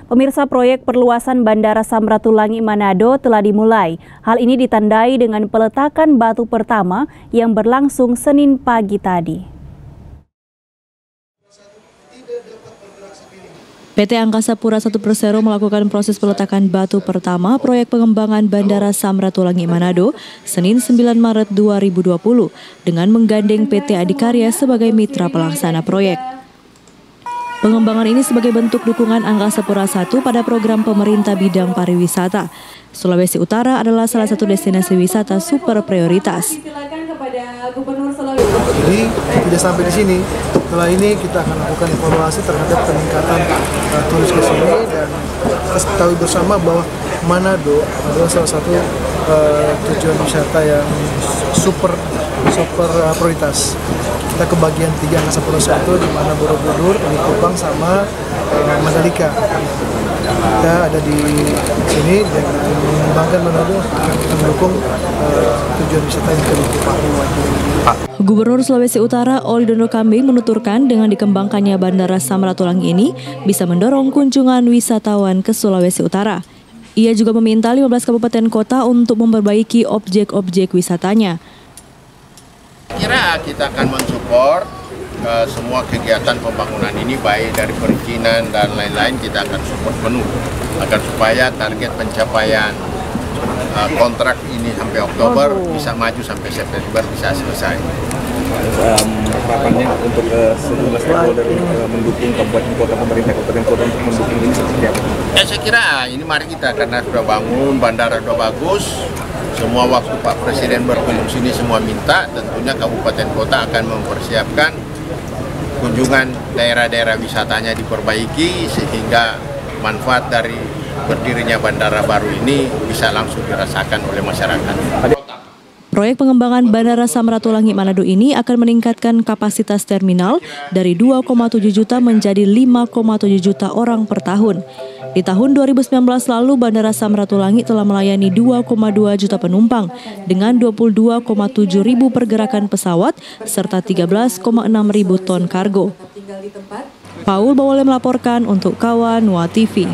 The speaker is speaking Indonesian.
Pemirsa, proyek perluasan Bandara Samratulangi Manado telah dimulai. Hal ini ditandai dengan peletakan batu pertama yang berlangsung Senin pagi tadi. PT Angkasa Pura I Persero melakukan proses peletakan batu pertama proyek pengembangan Bandara Samratulangi Manado Senin 9 Maret 2020 dengan menggandeng PT Adikarya sebagai mitra pelaksana proyek. Pengembangan ini sebagai bentuk dukungan Angkasa Pura I pada program pemerintah bidang pariwisata. Sulawesi Utara adalah salah satu destinasi wisata super prioritas. Jadi tidak sampai di sini. Setelah ini kita akan lakukan evaluasi terhadap peningkatan turis ke sini dan kita ketahui bersama bahwa Manado adalah salah satu tujuan wisata yang super prioritas. Kita ke bagian 3 Angkasa Pura I di mana Borobudur, Likupang sama Mandalika. Kita ada di sini dan mengembangkan Manado mendukung tujuan wisata yang ke Papua. Gubernur Sulawesi Utara Olidono Kambing menuturkan dengan dikembangkannya Bandara Samratulangi ini bisa mendorong kunjungan wisatawan ke Sulawesi Utara. Ia juga meminta 15 kabupaten kota untuk memperbaiki objek-objek wisatanya. Kira kita akan mensupport semua kegiatan pembangunan ini, baik dari perizinan dan lain-lain. Kita akan support penuh agar supaya target pencapaian kontrak ini sampai Oktober bisa maju sampai September bisa selesai. Harapannya untuk sejumlah stakeholder mendukung kabupaten kota, pemerintah kabupaten kota untuk mendukung ini seperti apa? Ya, saya kira ini mari kita, karena sudah bangun, bandara sudah bagus. Semua waktu Pak Presiden berkunjung sini semua minta, tentunya kabupaten kota akan mempersiapkan kunjungan daerah-daerah wisatanya diperbaiki sehingga manfaat dari berdirinya bandara baru ini bisa langsung dirasakan oleh masyarakat. Proyek pengembangan Bandara Samratulangi Manado ini akan meningkatkan kapasitas terminal dari 2,7 juta menjadi 5,7 juta orang per tahun. Di tahun 2019 lalu, Bandara Samratulangi telah melayani 2,2 juta penumpang dengan 22,7 ribu pergerakan pesawat serta 13,6 ribu ton kargo. Paul Bawole melaporkan untuk Kawan Wa TV.